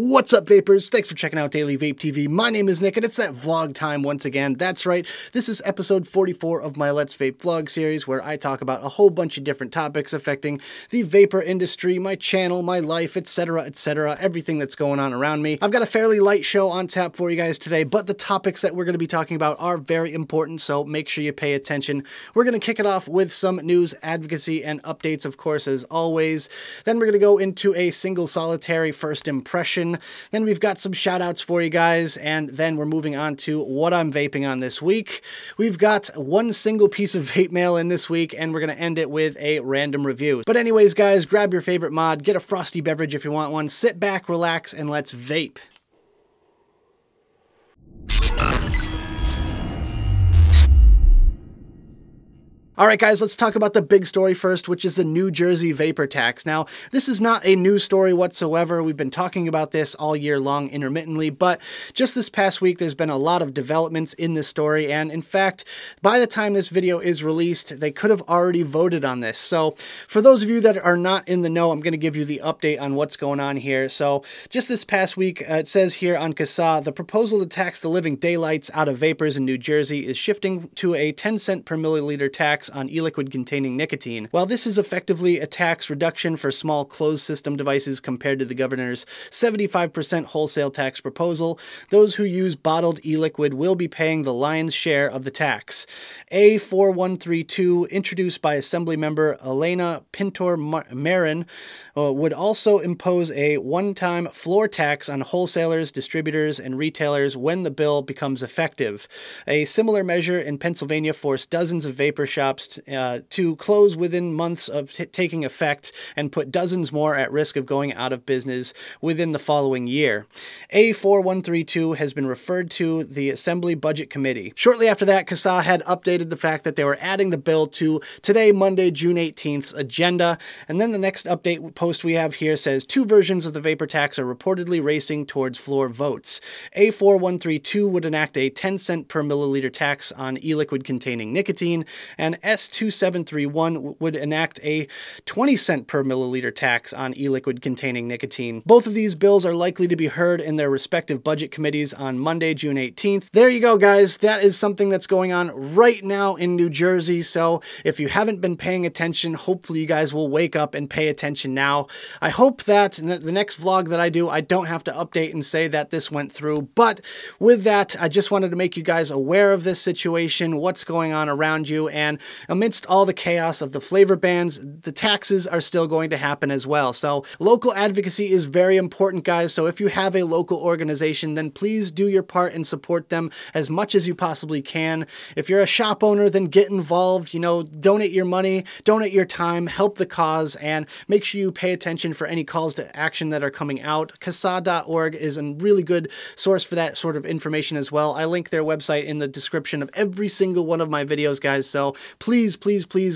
What's up, vapors? Thanks for checking out Daily Vape TV. My name is Nick, and it's that vlog time once again. That's right, this is episode 44 of my Let's Vape vlog series, where I talk about a whole bunch of different topics affecting the vapor industry, my channel, my life, etc., everything that's going on around me. I've got a fairly light show on tap for you guys today, but the topics that we're going to be talking about are very important, so make sure you pay attention. We're going to kick it off with some news, advocacy, and updates, of course, as always. Then we're going to go into a single solitary first impression. Then we've got some shout outs for you guys, and then we're moving on to what I'm vaping on this week. We've got one single piece of vape mail in this week, and we're going to end it with a random review. But anyways, guys, grab your favorite mod, get a frosty beverage if you want one, sit back, relax, and let's vape. All right, guys, let's talk about the big story first, which is the New Jersey vapor tax. Now, this is not a news story whatsoever. We've been talking about this all year long intermittently, but just this past week, there's been a lot of developments in this story. And in fact, by the time this video is released, they could have already voted on this. So for those of you that are not in the know, I'm going to give you the update on what's going on here. So just this past week, it says here on CASA, the proposal to tax the living daylights out of vapors in New Jersey is shifting to a 10-cent per milliliter tax on e-liquid containing nicotine. While this is effectively a tax reduction for small closed system devices compared to the governor's 75% wholesale tax proposal, those who use bottled e-liquid will be paying the lion's share of the tax. A4132, introduced by Assemblymember Elena Pintor-Marin, would also impose a one-time floor tax on wholesalers, distributors, and retailers when the bill becomes effective. A similar measure in Pennsylvania forced dozens of vapor shops to close within months of taking effect and put dozens more at risk of going out of business within the following year. A4132 has been referred to the Assembly Budget Committee. Shortly after that, CASA had updated the fact that they were adding the bill to today, Monday, June 18th's agenda. And then the next update post we have here says two versions of the vapor tax are reportedly racing towards floor votes. A4132 would enact a 10-cent per milliliter tax on e-liquid containing nicotine, and S2731 would enact a 20-cent per milliliter tax on e-liquid containing nicotine. Both of these bills are likely to be heard in their respective budget committees on Monday, June 18th. There you go, guys. That is something that's going on right now in New Jersey. So if you haven't been paying attention, hopefully you guys will wake up and pay attention now. I hope that in the next vlog that I do, I don't have to update and say that this went through. But with that, I just wanted to make you guys aware of this situation, what's going on around you, and amidst all the chaos of the flavor bans, the taxes are still going to happen as well. So local advocacy is very important, guys. So if you have a local organization, then please do your part and support them as much as you possibly can. If you're a shop owner, then get involved, donate your money, donate your time, help the cause, and make sure you pay attention for any calls to action that are coming out. CASA.org is a really good source for that sort of information as well. I link their website in the description of every single one of my videos, guys. So please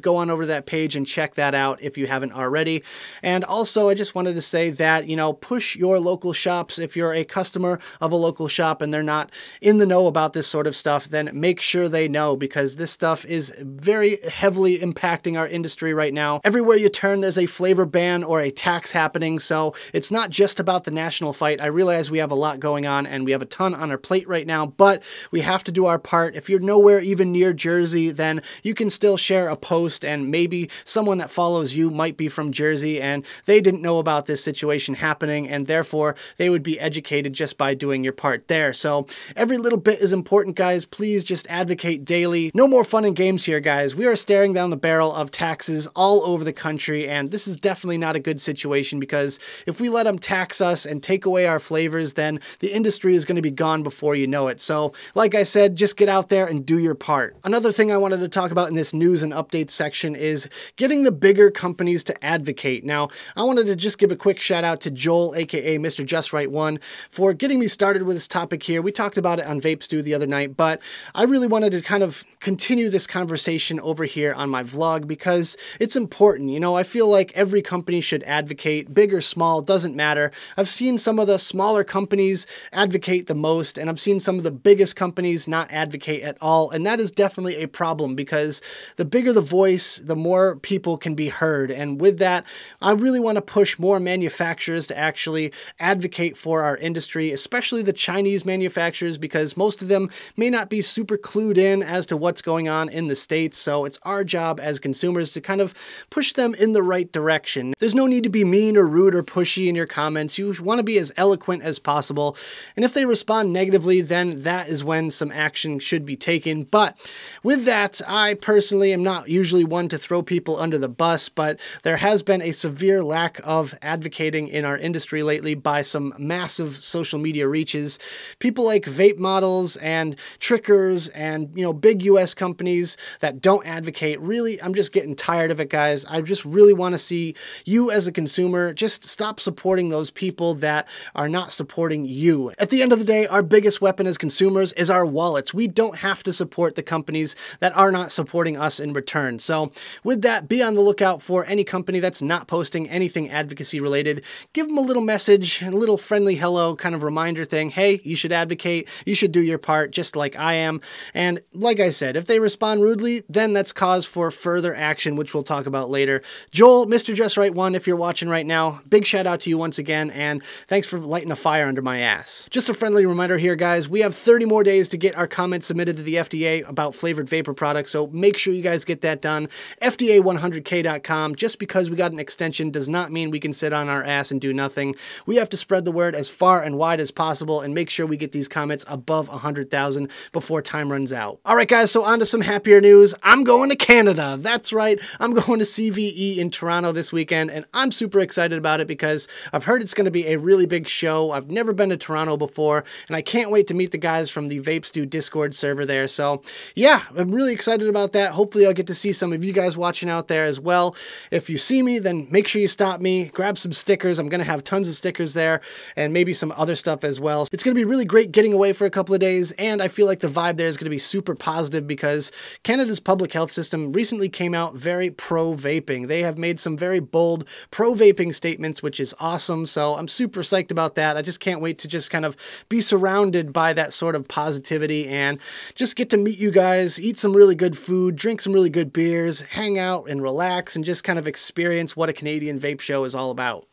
go on over to that page and check that out if you haven't already. And also, I just wanted to say that, push your local shops. If you're a customer of a local shop and they're not in the know about this sort of stuff, then make sure they know, because this stuff is very heavily impacting our industry right now. Everywhere you turn, there's a flavor ban or a tax happening. So it's not just about the national fight. I realize we have a lot going on and we have a ton on our plate right now, but we have to do our part. If you're nowhere even near Jersey, then you can still share a post, and maybe someone that follows you might be from Jersey and they didn't know about this situation happening, and therefore they would be educated just by doing your part there. So every little bit is important, guys. Please just advocate daily. No more fun and games here, guys. We are staring down the barrel of taxes all over the country, and this is definitely not a good situation, because if we let them tax us and take away our flavors, then the industry is going to be gone before you know it. So like I said, just get out there and do your part. Another thing I wanted to talk about in this news and updates section is getting the bigger companies to advocate. Now, I wanted to just give a quick shout out to JUUL, aka Mr. Just Right One, for getting me started with this topic here. We talked about it on Vape Stew the other night, but I really wanted to kind of continue this conversation over here on my vlog, because it's important. I feel like every company should advocate, big or small, doesn't matter. I've seen some of the smaller companies advocate the most, and I've seen some of the biggest companies not advocate at all, and that is definitely a problem, because the bigger the voice, the more people can be heard. And with that, I really want to push more manufacturers to actually advocate for our industry, especially the Chinese manufacturers, because most of them may not be super clued in as to what's going on in the States. So it's our job as consumers to kind of push them in the right direction. There's no need to be mean or rude or pushy in your comments. You want to be as eloquent as possible. And if they respond negatively, then that is when some action should be taken. But with that, I personally am not usually one to throw people under the bus, but there has been a severe lack of advocating in our industry lately by some massive social media reaches. People like vape models and trickers and, big US companies that don't advocate. Really, I'm just getting tired of it, guys. I just really want to see you as a consumer just stop supporting those people that are not supporting you. At the end of the day, our biggest weapon as consumers is our wallets. We don't have to support the companies that are not supporting us in return. So with that, be on the lookout for any company that's not posting anything advocacy related. Give them a little message, a little friendly hello kind of reminder thing. Hey, you should advocate. You should do your part just like I am. And like I said, if they respond rudely, then that's cause for further action, which we'll talk about later. Joel, Mr. Just Right One, if you're watching right now, big shout out to you once again, and thanks for lighting a fire under my ass. Just a friendly reminder here, guys, we have 30 more days to get our comments submitted to the FDA about flavored vapor products, so make sure you guys get that done. FDA100k.com. Just because we got an extension does not mean we can sit on our ass and do nothing. We have to spread the word as far and wide as possible and make sure we get these comments above 100,000 before time runs out. All right, guys, so on to some happier news. I'm going to Canada. That's right. I'm going to CVE in Toronto this weekend, and I'm super excited about it because I've heard it's going to be a really big show. I've never been to Toronto before, and I can't wait to meet the guys from the Vape Stew Discord server there. So yeah, I'm really excited about that. Hopefully I'll get to see some of you guys watching out there as well. If you see me, then make sure you stop me, grab some stickers. I'm going to have tons of stickers there and maybe some other stuff as well. It's going to be really great getting away for a couple of days, and I feel like the vibe there is going to be super positive because Canada's public health system recently came out very pro-vaping. They have made some very bold pro-vaping statements, which is awesome. So I'm super psyched about that. I just can't wait to just kind of be surrounded by that sort of positivity and just get to meet you guys, eat some really good food, drink some really good beers, hang out and relax and just kind of experience what a Canadian vape show is all about.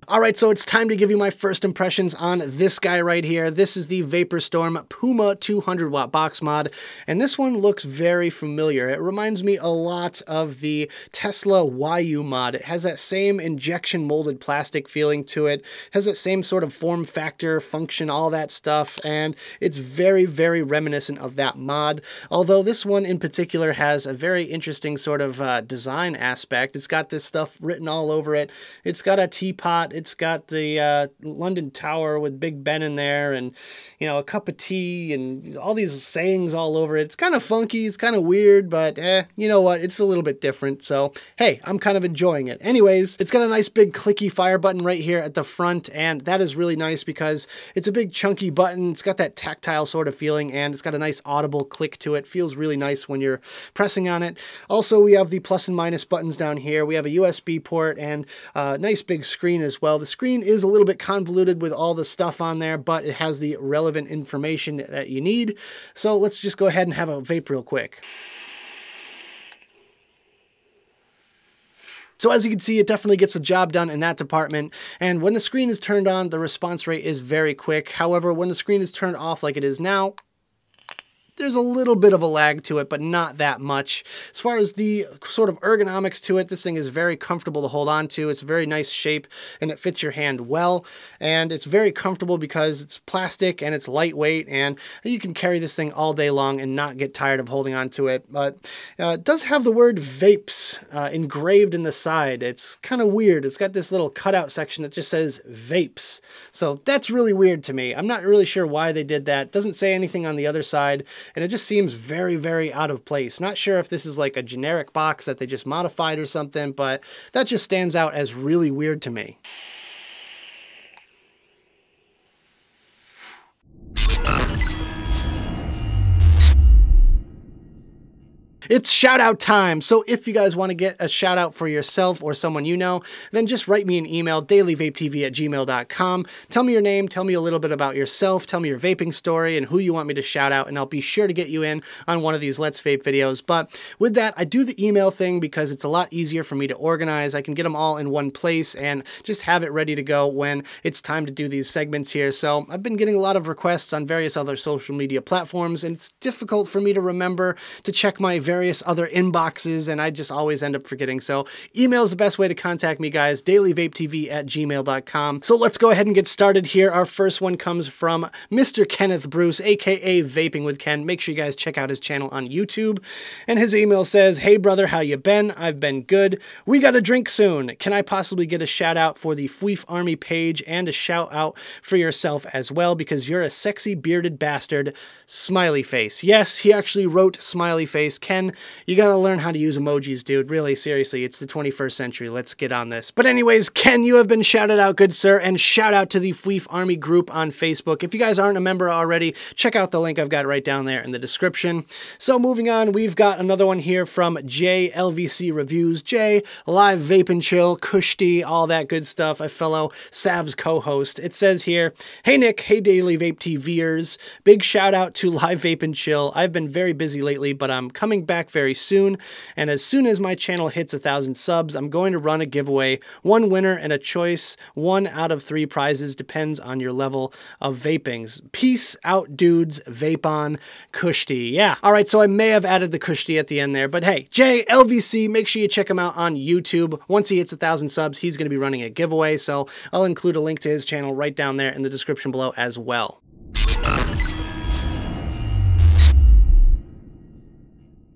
All right, so it's time to give you my first impressions on this guy right here. This is the vapor-storm Puma 200w box mod, and this one looks very familiar. It reminds me a lot of the Tesla YU mod. It has that same injection molded plastic feeling to it, has that same sort of form factor, function, all that stuff, and it's very, very reminiscent of that mod. Although this one in particular has a very interesting sort of design aspect. It's got this stuff written all over it. It's got a teapot. It's got the London Tower with Big Ben in there and, a cup of tea and all these sayings all over it. It's kind of funky. It's kind of weird, but you know what? It's a little bit different. So, hey, I'm kind of enjoying it. Anyways, it's got a nice big clicky fire button right here at the front, and that is really nice because it's a big chunky button. It's got that tactile sort of feeling, and it's got a nice audible click to it. Feels really nice when you're pressing on it. Also, we have the plus and minus buttons down here. We have a USB port and a nice big screen as well. The screen is a little bit convoluted with all the stuff on there, but it has the relevant information that you need. So let's just go ahead and have a vape real quick. So as you can see, it definitely gets the job done in that department. And when the screen is turned on, the response rate is very quick. However, when the screen is turned off like it is now, there's a little bit of a lag to it, but not that much. As far as the sort of ergonomics to it, this thing is very comfortable to hold on to. It's a very nice shape and it fits your hand well. And it's very comfortable because it's plastic and it's lightweight and you can carry this thing all day long and not get tired of holding on to it. But it does have the word vapes engraved in the side. It's kind of weird. It's got this little cutout section that just says vapes. So that's really weird to me. I'm not really sure why they did that. It doesn't say anything on the other side. And it just seems very, very out of place. Not sure if this is like a generic box that they just modified or something, but that just stands out as really weird to me. It's shout out time. So if you guys want to get a shout out for yourself or someone you know, then just write me an email, dailyvapetv@gmail.com. Tell me your name, tell me a little bit about yourself, tell me your vaping story and who you want me to shout out, and I'll be sure to get you in on one of these Let's Vape videos. But with that, I do the email thing because it's a lot easier for me to organize. I can get them all in one place and just have it ready to go when it's time to do these segments here. So I've been getting a lot of requests on various other social media platforms, and it's difficult for me to remember to check my various other inboxes, and I just always end up forgetting. So email is the best way to contact me, guys. dailyvapetv@gmail.com. So let's go ahead and get started here. Our first one comes from Mr. Kenneth Bruce, aka Vaping with Ken. Make sure you guys check out his channel on YouTube. And his email says, "Hey brother, how you been? I've been good. We got a drink soon. Can I possibly get a shout out for the Fweef Army page and a shout out for yourself as well, because you're a sexy bearded bastard. Smiley face." Yes, he actually wrote smiley face. Ken, you gotta learn how to use emojis, dude. Really, seriously, it's the 21st century. Let's get on this. But anyways, Ken, you have been shouted out, good sir, and shout out to the Fweef Army group on Facebook. If you guys aren't a member already, check out the link I've got right down there in the description. So moving on, we've got another one here from Jay LVC Reviews. Jay, live vape and chill, Kushti, all that good stuff, a fellow Savs co-host. It says here, "Hey Nick, hey Daily Vape TVers, big shout out to live vape and chill. I've been very busy lately, but I'm coming back very soon, and as soon as my channel hits 1,000 subs, I'm going to run a giveaway, one winner and a choice, 1 out of 3 prizes, depends on your level of vapings. Peace out, dudes. Vape on, Kushti." Yeah, all right, so I may have added the Kushti at the end there, but hey, Jay LVC, make sure you check him out on YouTube. Once he hits 1,000 subs, he's going to be running a giveaway, so I'll include a link to his channel right down there in the description below as well.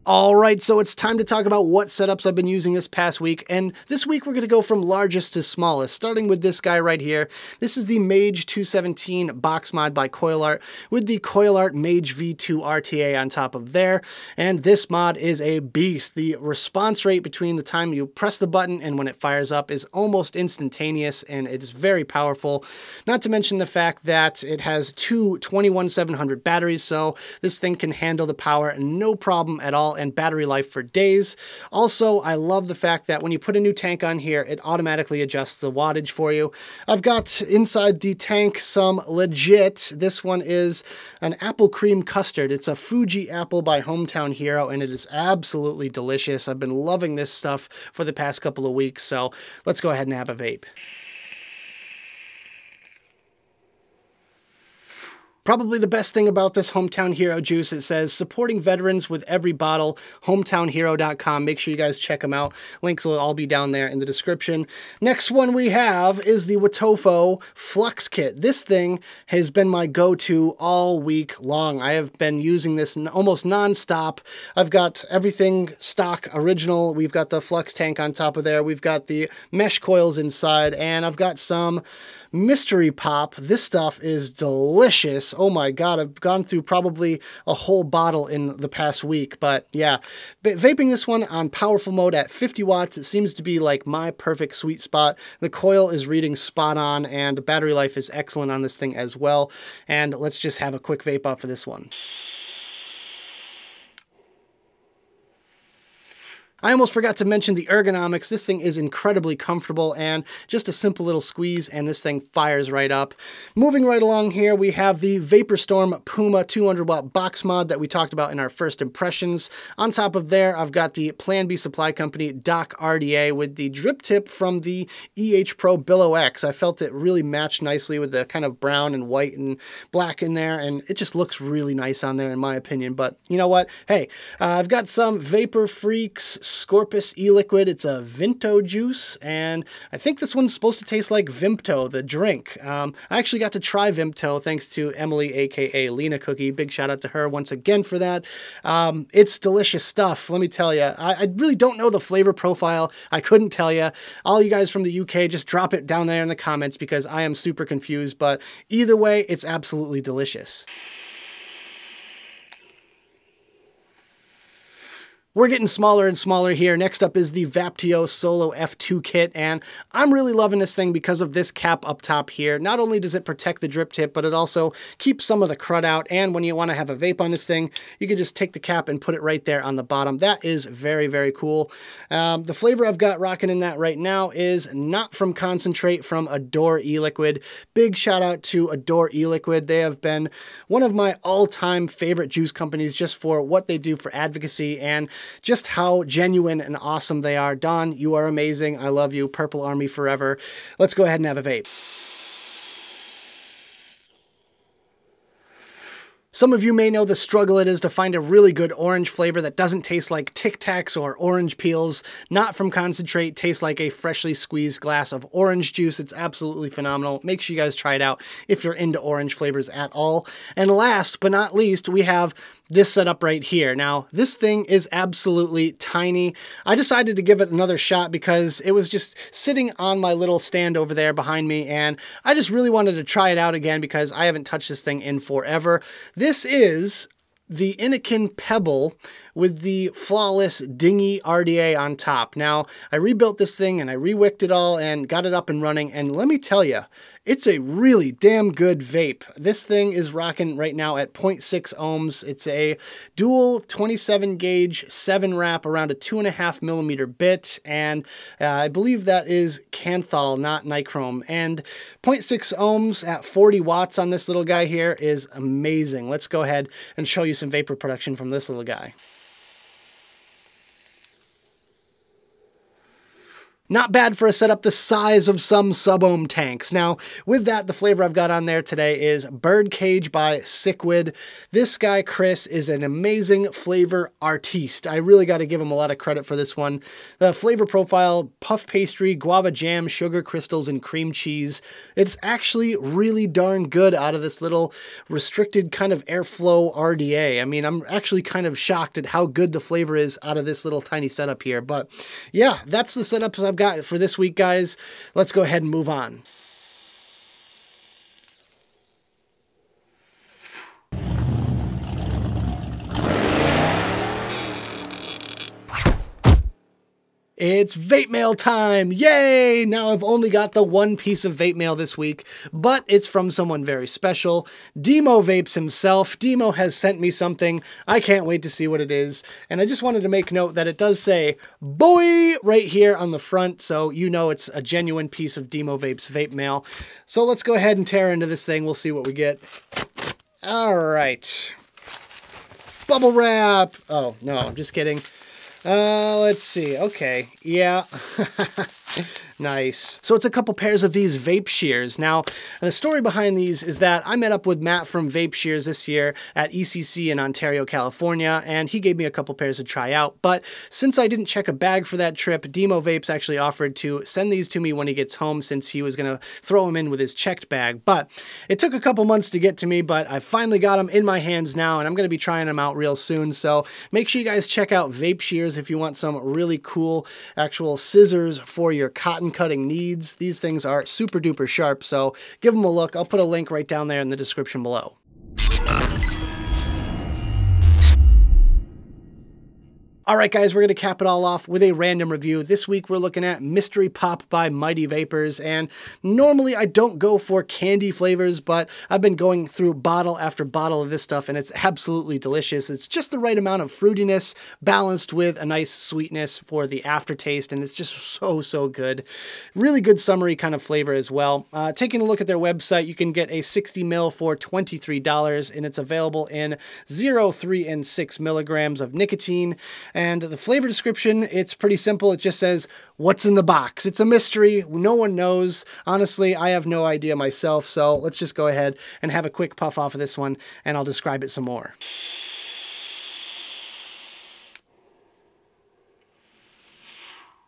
All right, so it's time to talk about what setups I've been using this past week, and this week we're going to go from largest to smallest, starting with this guy right here. This is the Mage 217 box mod by CoilArt with the CoilArt Mage V2 RTA on top of there, and this mod is a beast. The response rate between the time you press the button and when it fires up is almost instantaneous, and it is very powerful, not to mention the fact that it has two 21700 batteries, so this thing can handle the power no problem at all, and battery life for days. Also, I love the fact that when you put a new tank on here, it automatically adjusts the wattage for you. I've got inside the tank some legit, this one is an apple cream custard. It's a Fuji apple by Hometown Hero, and it is absolutely delicious. I've been loving this stuff for the past couple of weeks, so let's go ahead and have a vape. Probably the best thing about this Hometown Hero juice, it says, "Supporting veterans with every bottle, hometownhero.com. Make sure you guys check them out. Links will all be down there in the description. Next one we have is the Watofo Flux Kit. This thing has been my go-to all week long. I have been using this almost non-stop. I've got everything stock original. We've got the flux tank on top of there. We've got the mesh coils inside, and I've got some mystery pop. This stuff is delicious. Oh my god, I've gone through probably a whole bottle in the past week, but yeah, vaping this one on powerful mode at 50 watts, it seems to be like my perfect sweet spot. The coil is reading spot on, and the battery life is excellent on this thing as well, and let's just have a quick vape up for this one. I almost forgot to mention the ergonomics. This thing is incredibly comfortable, and just a simple little squeeze and this thing fires right up. Moving right along here, we have the vapor-storm Puma 200w box mod that we talked about in our first impressions. On top of there, I've got the Plan B Supply Company Dock RDA with the drip tip from the EH Pro Billow X. I felt it really matched nicely with the kind of brown and white and black in there, and it just looks really nice on there in my opinion. But you know what? Hey, I've got some Vapor Freaks Scorpus Eliquid. It's a Vinto juice, and I think this one's supposed to taste like Vimto, the drink. I actually got to try Vimto thanks to Emily, aka Lena Cookie. Big shout out to her once again for that. It's delicious stuff, let me tell you. I really don't know the flavor profile. I couldn't tell you. All you guys from the UK, just drop it down there in the comments because I am super confused, but either way, it's absolutely delicious. We're getting smaller and smaller here. Next up is the Vaptio Solo F2 kit, and I'm really loving this thing because of this cap up top here. Not only does it protect the drip tip, but it also keeps some of the crud out, and when you want to have a vape on this thing, you can just take the cap and put it right there on the bottom. That is very, very cool. The flavor I've got rocking in that right now is not from concentrate, from Adore Eliquid. Big shout out to Adore Eliquid. They have been one of my all-time favorite juice companies just for what they do for advocacy and just how genuine and awesome they are. Don, you are amazing. I love you. Purple Army forever. Let's go ahead and have a vape. Some of you may know the struggle it is to find a really good orange flavor that doesn't taste like Tic Tacs or orange peels. Not from concentrate, tastes like a freshly squeezed glass of orange juice. It's absolutely phenomenal. Make sure you guys try it out if you're into orange flavors at all. And last but not least, we have this setup right here. Now, this thing is absolutely tiny. I decided to give it another shot because it was just sitting on my little stand over there behind me, and I just really wanted to try it out again because I haven't touched this thing in forever. This is the Anakin Pebble with the flawless dingy RDA on top. Now, I rebuilt this thing and I rewicked it all and got it up and running, and let me tell you, it's a really damn good vape. This thing is rocking right now at 0.6 ohms. It's a dual 27 gauge 7 wrap around a 2.5 millimeter bit, and I believe that is Canthal, not Nichrome. And 0.6 ohms at 40 watts on this little guy here is amazing. Let's go ahead and show you some vapor production from this little guy. Not bad for a setup the size of some sub-ohm tanks. Now, with that, the flavor I've got on there today is Birdcage by Sickwood. This guy, Chris, is an amazing flavor artiste. I really got to give him a lot of credit for this one. The flavor profile, puff pastry, guava jam, sugar crystals, and cream cheese. It's actually really darn good out of this little restricted kind of airflow RDA. I mean, I'm actually kind of shocked at how good the flavor is out of this little tiny setup here. But yeah, that's the setups I've got for this week, guys. Let's go ahead and move on. It's vape mail time! Yay! Now I've only got the one piece of vape mail this week, but it's from someone very special. Demo Vapes himself. Demo has sent me something. I can't wait to see what it is. And I just wanted to make note that it does say "Boy" right here on the front, so you know it's a genuine piece of Demo Vapes vape mail. So let's go ahead and tear into this thing. We'll see what we get. All right. Bubble wrap. Oh, no, I'm just kidding. Let's see. Okay. Yeah. Nice. So it's a couple pairs of these vape shears. Now, the story behind these is that I met up with Matt from Vape Shears this year at ECC in Ontario, California, and he gave me a couple pairs to try out. But since I didn't check a bag for that trip, Demo Vapes actually offered to send these to me when he gets home, since he was going to throw them in with his checked bag. But it took a couple months to get to me, but I finally got them in my hands now, and I'm going to be trying them out real soon. So make sure you guys check out Vape Shears if you want some really cool actual scissors for your cotton cutting needs. These things are super duper sharp, so give them a look. I'll put a link right down there in the description below. All right, guys, we're going to cap it all off with a random review. This week, we're looking at Mystery Pop by Mighty Vapors, and normally I don't go for candy flavors, but I've been going through bottle after bottle of this stuff, and it's absolutely delicious. It's just the right amount of fruitiness balanced with a nice sweetness for the aftertaste, and it's just so, so good. Really good summery kind of flavor as well. Taking a look at their website, you can get a 60 mil for $23, and it's available in 0, 3, and 6 milligrams of nicotine. And the flavor description, it's pretty simple. It just says, what's in the box? It's a mystery. No one knows. Honestly, I have no idea myself. So let's just go ahead and have a quick puff off of this one, and I'll describe it some more.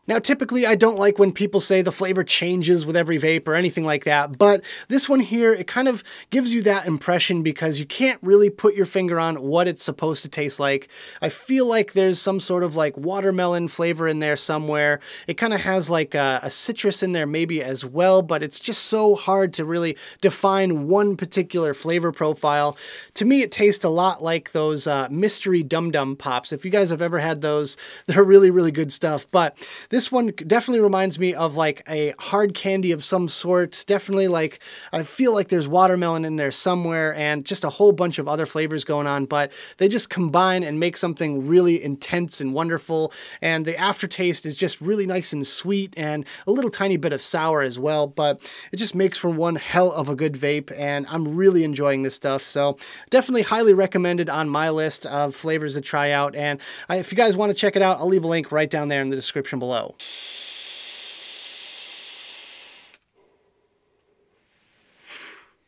Now, typically, I don't like when people say the flavor changes with every vape or anything like that, but this one here, it kind of gives you that impression because you can't really put your finger on what it's supposed to taste like. I feel like there's some sort of like watermelon flavor in there somewhere. It kind of has like a citrus in there maybe as well, but it's just so hard to really define one particular flavor profile. To me, it tastes a lot like those mystery Dum Dum pops. If you guys have ever had those, they're really, really good stuff, but this one definitely reminds me of like a hard candy of some sort. Definitely like, I feel like there's watermelon in there somewhere and just a whole bunch of other flavors going on, but they just combine and make something really intense and wonderful. And the aftertaste is just really nice and sweet and a little tiny bit of sour as well, but it just makes for one hell of a good vape. And I'm really enjoying this stuff. So definitely highly recommended on my list of flavors to try out. And if you guys want to check it out, I'll leave a link right down there in the description below.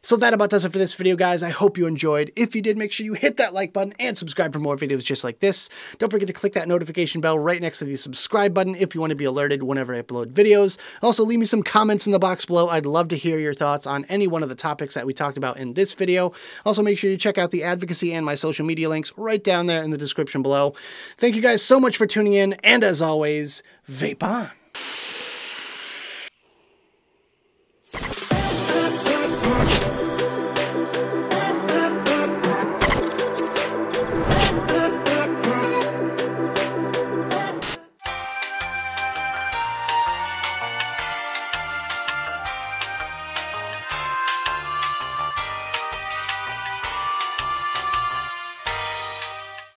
So that about does it for this video, guys. I hope you enjoyed. If you did, make sure you hit that like button and subscribe for more videos just like this. Don't forget to click that notification bell right next to the subscribe button if you want to be alerted whenever I upload videos. Also, leave me some comments in the box below. I'd love to hear your thoughts on any one of the topics that we talked about in this video. Also, make sure you check out the advocacy and my social media links right down there in the description below. Thank you guys so much for tuning in, and as always, vape on.